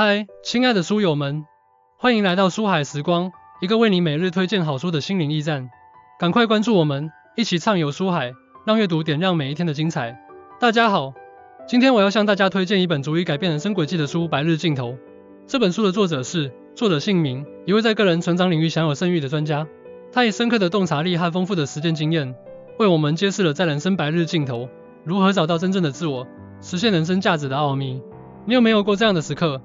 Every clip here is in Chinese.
嗨，亲爱的书友们，欢迎来到书海时光，一个为你每日推荐好书的心灵驿站。赶快关注我们，一起畅游书海，让阅读点亮每一天的精彩。大家好，今天我要向大家推荐一本足以改变人生轨迹的书《白日尽头》。这本书的作者是作者姓名，一位在个人成长领域享有盛誉的专家。他以深刻的洞察力和丰富的实践经验，为我们揭示了在人生白日尽头，如何找到真正的自我，实现人生价值的奥秘。你有没有过这样的时刻？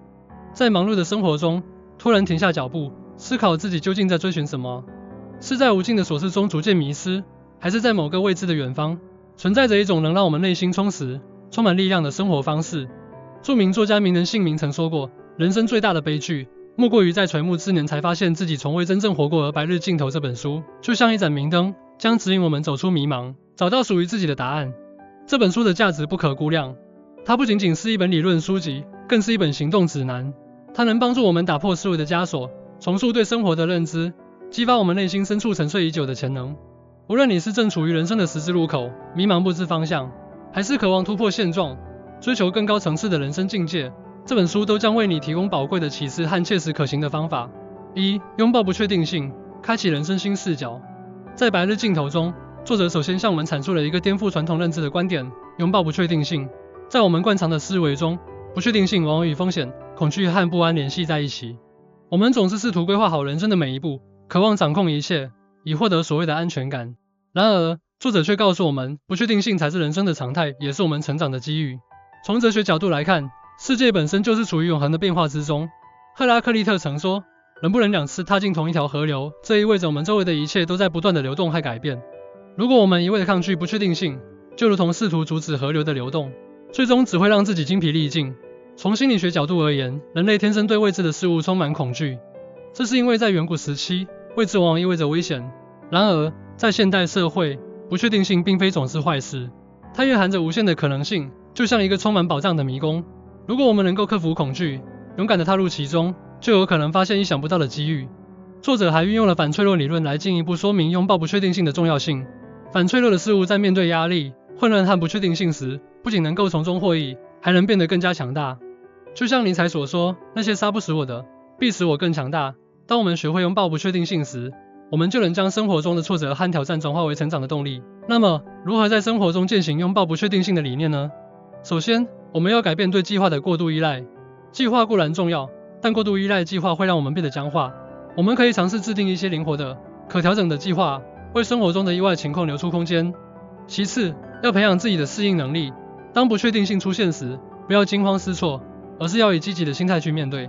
在忙碌的生活中，突然停下脚步，思考自己究竟在追寻什么？是在无尽的琐事中逐渐迷失，还是在某个未知的远方，存在着一种能让我们内心充实、充满力量的生活方式？著名作家名人姓名曾说过，人生最大的悲剧，莫过于在垂暮之年才发现自己从未真正活过。而《白日尽头》这本书，就像一盏明灯，将指引我们走出迷茫，找到属于自己的答案。这本书的价值不可估量，它不仅仅是一本理论书籍，更是一本行动指南。它能帮助我们打破思维的枷锁，重塑对生活的认知，激发我们内心深处沉睡已久的潜能。无论你是正处于人生的十字路口，迷茫不知方向，还是渴望突破现状，追求更高层次的人生境界，这本书都将为你提供宝贵的启示和切实可行的方法。1. 拥抱不确定性，开启人生新视角。在《白日尽头》中，作者首先向我们阐述了一个颠覆传统认知的观点：拥抱不确定性。在我们惯常的思维中，不确定性往往与风险、恐惧和不安联系在一起。我们总是试图规划好人生的每一步，渴望掌控一切，以获得所谓的安全感。然而，作者却告诉我们，不确定性才是人生的常态，也是我们成长的机遇。从哲学角度来看，世界本身就是处于永恒的变化之中。赫拉克利特曾说，人不能两次踏进同一条河流，这意味着我们周围的一切都在不断的流动和改变。如果我们一味的抗拒不确定性，就如同试图阻止河流的流动，最终只会让自己精疲力尽。从心理学角度而言，人类天生对未知的事物充满恐惧，这是因为在远古时期，未知往往意味着危险。然而，在现代社会，不确定性并非总是坏事，它蕴含着无限的可能性，就像一个充满宝藏的迷宫。如果我们能够克服恐惧，勇敢地踏入其中，就有可能发现意想不到的机遇。作者还运用了反脆弱理论来进一步说明拥抱不确定性的重要性。反脆弱的事物在面对压力、混乱和不确定性时，不仅能够从中获益，还能变得更加强大。就像尼采所说，那些杀不死我的，必使我更强大。当我们学会拥抱不确定性时，我们就能将生活中的挫折和挑战转化为成长的动力。那么，如何在生活中践行拥抱不确定性的理念呢？首先，我们要改变对计划的过度依赖。计划固然重要，但过度依赖计划会让我们变得僵化。我们可以尝试制定一些灵活的、可调整的计划，为生活中的意外情况留出空间。其次，要培养自己的适应能力。当不确定性出现时，不要惊慌失措，而是要以积极的心态去面对。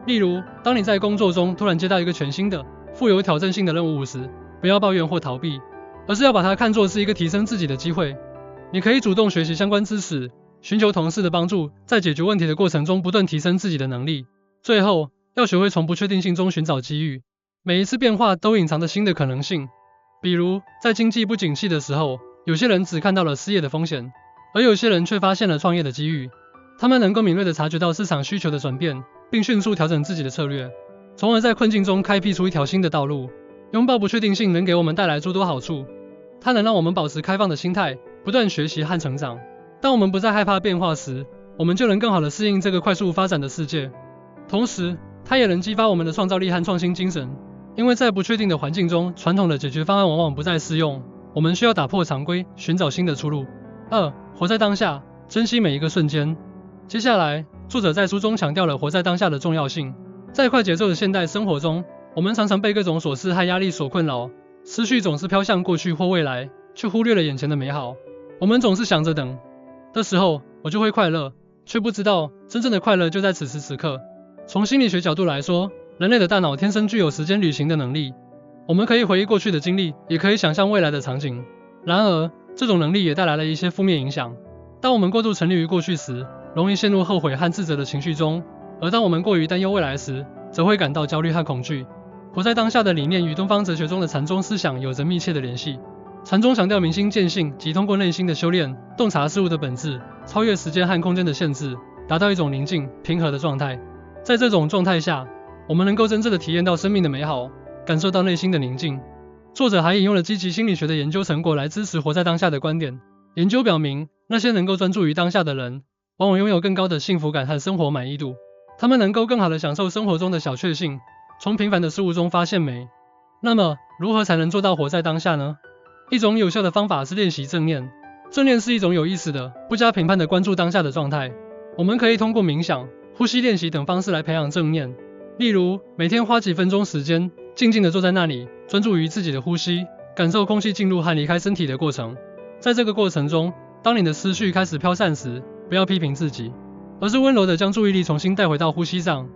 例如，当你在工作中突然接到一个全新的、富有挑战性的任务时，不要抱怨或逃避，而是要把它看作是一个提升自己的机会。你可以主动学习相关知识，寻求同事的帮助，在解决问题的过程中不断提升自己的能力。最后，要学会从不确定性中寻找机遇。每一次变化都隐藏着新的可能性。比如，在经济不景气的时候，有些人只看到了失业的风险，而有些人却发现了创业的机遇。他们能够敏锐地察觉到市场需求的转变，并迅速调整自己的策略，从而在困境中开辟出一条新的道路。拥抱不确定性能给我们带来诸多好处，它能让我们保持开放的心态，不断学习和成长。当我们不再害怕变化时，我们就能更好地适应这个快速发展的世界。同时，它也能激发我们的创造力和创新精神，因为在不确定的环境中，传统的解决方案往往不再适用，我们需要打破常规，寻找新的出路。2. 活在当下，珍惜每一个瞬间。接下来，作者在书中强调了活在当下的重要性。在快节奏的现代生活中，我们常常被各种琐事和压力所困扰，思绪总是飘向过去或未来，却忽略了眼前的美好。我们总是想着等的时候，我就会快乐，却不知道真正的快乐就在此时此刻。从心理学角度来说，人类的大脑天生具有时间旅行的能力。我们可以回忆过去的经历，也可以想象未来的场景。然而，这种能力也带来了一些负面影响。当我们过度沉溺于过去时，容易陷入后悔和自责的情绪中，而当我们过于担忧未来时，则会感到焦虑和恐惧。活在当下的理念与东方哲学中的禅宗思想有着密切的联系。禅宗强调明心见性，即通过内心的修炼，洞察事物的本质，超越时间和空间的限制，达到一种宁静、平和的状态。在这种状态下，我们能够真正的体验到生命的美好，感受到内心的宁静。作者还引用了积极心理学的研究成果来支持活在当下的观点。研究表明，那些能够专注于当下的人，往往拥有更高的幸福感和生活满意度。他们能够更好地享受生活中的小确幸，从平凡的事物中发现美。那么，如何才能做到活在当下呢？一种有效的方法是练习正念。正念是一种有意识的、不加评判的关注当下的状态。我们可以通过冥想、呼吸练习等方式来培养正念。例如，每天花几分钟时间，静静地坐在那里，专注于自己的呼吸，感受空气进入和离开身体的过程。在这个过程中，当你的思绪开始飘散时，不要批评自己，而是温柔地将注意力重新带回到呼吸上。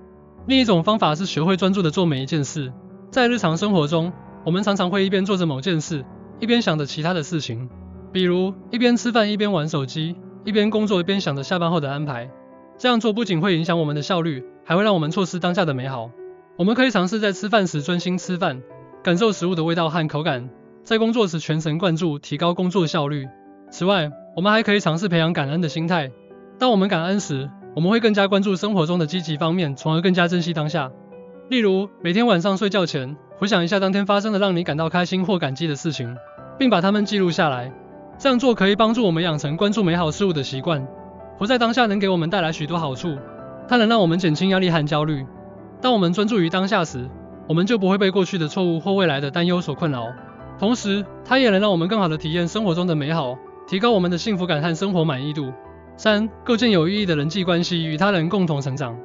另一种方法是学会专注地做每一件事。在日常生活中，我们常常会一边做着某件事，一边想着其他的事情，比如一边吃饭一边玩手机，一边工作一边想着下班后的安排。这样做不仅会影响我们的效率，还会让我们错失当下的美好。我们可以尝试在吃饭时专心吃饭，感受食物的味道和口感，在工作时全神贯注，提高工作效率。此外，我们还可以尝试培养感恩的心态。当我们感恩时，我们会更加关注生活中的积极方面，从而更加珍惜当下。例如，每天晚上睡觉前，回想一下当天发生的让你感到开心或感激的事情，并把它们记录下来。这样做可以帮助我们养成关注美好事物的习惯。活在当下能给我们带来许多好处，它能让我们减轻压力和焦虑。当我们专注于当下时，我们就不会被过去的错误或未来的担忧所困扰。同时，它也能让我们更好地体验生活中的美好，提高我们的幸福感和生活满意度。3. 构建有意义的人际关系，与他人共同成长。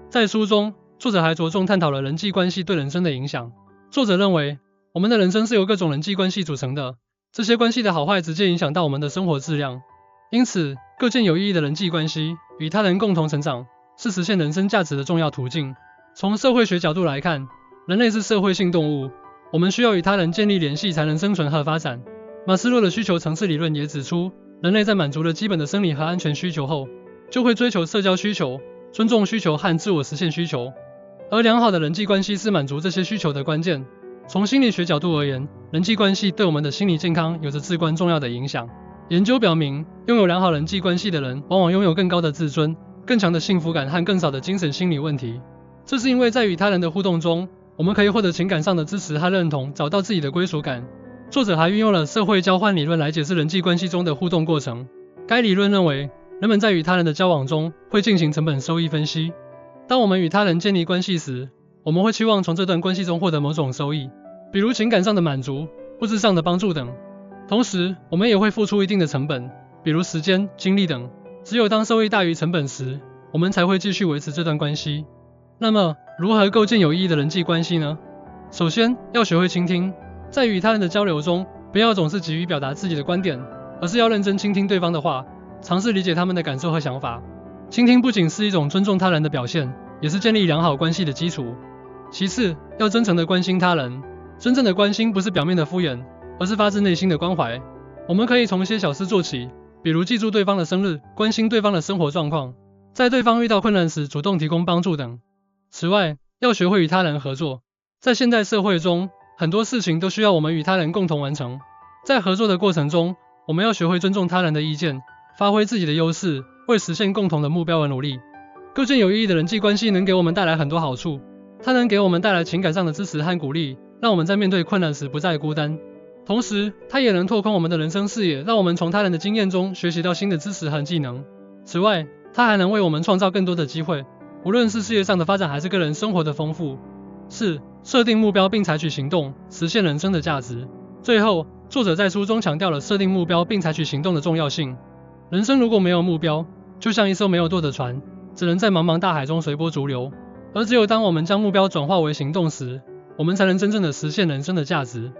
在书中，作者还着重探讨了人际关系对人生的影响。作者认为，我们的人生是由各种人际关系组成的，这些关系的好坏直接影响到我们的生活质量。因此，构建有意义的人际关系，与他人共同成长，是实现人生价值的重要途径。从社会学角度来看，人类是社会性动物，我们需要与他人建立联系才能生存和发展。马斯洛的需求层次理论也指出，人类在满足了基本的生理和安全需求后，就会追求社交需求、尊重需求和自我实现需求。而良好的人际关系是满足这些需求的关键。从心理学角度而言，人际关系对我们的心理健康有着至关重要的影响。研究表明，拥有良好人际关系的人往往拥有更高的自尊、更强的幸福感和更少的精神心理问题。这是因为在与他人的互动中，我们可以获得情感上的支持和认同，找到自己的归属感。作者还运用了社会交换理论来解释人际关系中的互动过程。该理论认为，人们在与他人的交往中会进行成本收益分析。当我们与他人建立关系时，我们会期望从这段关系中获得某种收益，比如情感上的满足、物质上的帮助等。同时，我们也会付出一定的成本，比如时间、精力等。只有当收益大于成本时，我们才会继续维持这段关系。那么，如何构建有意义的人际关系呢？首先，要学会倾听。在与他人的交流中，不要总是急于表达自己的观点，而是要认真倾听对方的话，尝试理解他们的感受和想法。倾听不仅是一种尊重他人的表现，也是建立良好关系的基础。其次，要真诚地关心他人。真正的关心不是表面的敷衍，而是发自内心的关怀。我们可以从一些小事做起，比如记住对方的生日，关心对方的生活状况，在对方遇到困难时主动提供帮助等。此外，要学会与他人合作。在现代社会中，很多事情都需要我们与他人共同完成。在合作的过程中，我们要学会尊重他人的意见，发挥自己的优势，为实现共同的目标而努力。构建有意义的人际关系能给我们带来很多好处，它能给我们带来情感上的支持和鼓励，让我们在面对困难时不再孤单。同时，它也能拓宽我们的人生视野，让我们从他人的经验中学习到新的知识和技能。此外，它还能为我们创造更多的机会，无论是事业上的发展还是个人生活的丰富。4. 设定目标并采取行动，实现人生的价值。最后，作者在书中强调了设定目标并采取行动的重要性。人生如果没有目标，就像一艘没有舵的船，只能在茫茫大海中随波逐流。而只有当我们将目标转化为行动时，我们才能真正的实现人生的价值。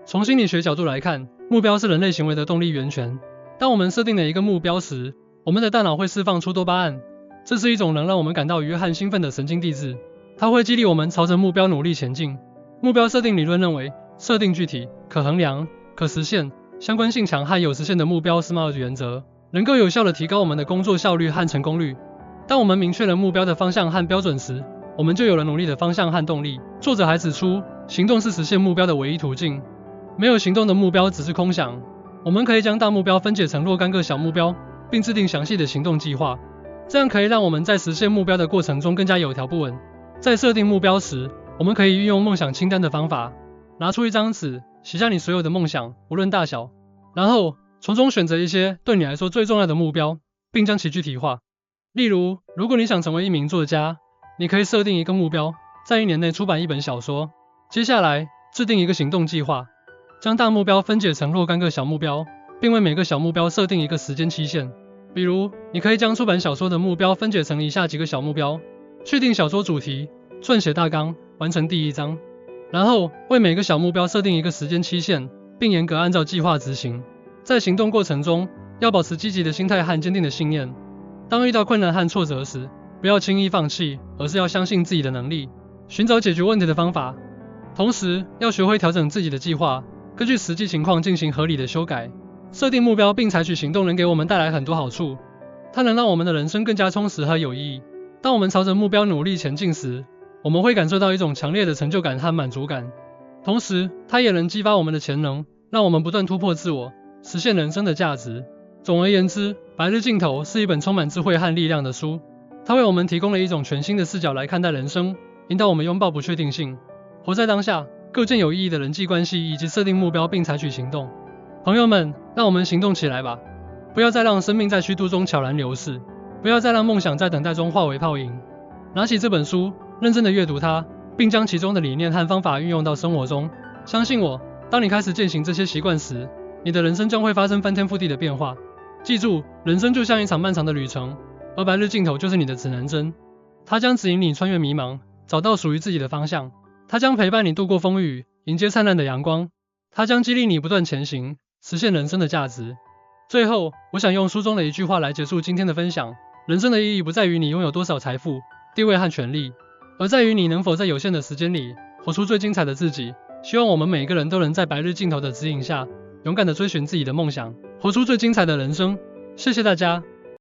从心理学角度来看，目标是人类行为的动力源泉。当我们设定了一个目标时，我们的大脑会释放出多巴胺，这是一种能让我们感到愉悦和兴奋的神经递质，它会激励我们朝着目标努力前进。目标设定理论认为，设定具体、可衡量、可实现、相关性强和有实现的目标 SMART 原则，能够有效地提高我们的工作效率和成功率。当我们明确了目标的方向和标准时，我们就有了努力的方向和动力。作者还指出，行动是实现目标的唯一途径。没有行动的目标只是空想。我们可以将大目标分解成若干个小目标，并制定详细的行动计划，这样可以让我们在实现目标的过程中更加有条不紊。在设定目标时，我们可以运用梦想清单的方法，拿出一张纸，写下你所有的梦想，无论大小，然后从中选择一些对你来说最重要的目标，并将其具体化。例如，如果你想成为一名作家，你可以设定一个目标，在1年内出版一本小说。接下来，制定一个行动计划，将大目标分解成若干个小目标，并为每个小目标设定一个时间期限。比如，你可以将出版小说的目标分解成以下几个小目标：确定小说主题，撰写大纲，完成第1章。然后，为每个小目标设定一个时间期限，并严格按照计划执行。在行动过程中，要保持积极的心态和坚定的信念。当遇到困难和挫折时，不要轻易放弃，而是要相信自己的能力，寻找解决问题的方法。同时，要学会调整自己的计划，根据实际情况进行合理的修改。设定目标并采取行动能给我们带来很多好处，它能让我们的人生更加充实和有意义。当我们朝着目标努力前进时，我们会感受到一种强烈的成就感和满足感，同时它也能激发我们的潜能，让我们不断突破自我，实现人生的价值。总而言之，《白日尽头》是一本充满智慧和力量的书，它为我们提供了一种全新的视角来看待人生，引导我们拥抱不确定性，活在当下，构建有意义的人际关系，以及设定目标并采取行动。朋友们，让我们行动起来吧！不要再让生命在虚度中悄然流逝，不要再让梦想在等待中化为泡影。拿起这本书，认真的阅读它，并将其中的理念和方法运用到生活中。相信我，当你开始践行这些习惯时，你的人生将会发生翻天覆地的变化。记住，人生就像一场漫长的旅程，而白日尽头就是你的指南针。它将指引你穿越迷茫，找到属于自己的方向。它将陪伴你度过风雨，迎接灿烂的阳光。它将激励你不断前行，实现人生的价值。最后，我想用书中的一句话来结束今天的分享：人生的意义不在于你拥有多少财富、地位和权利，而在于你能否在有限的时间里活出最精彩的自己。希望我们每个人都能在白日尽头的指引下，勇敢地追寻自己的梦想，活出最精彩的人生。谢谢大家。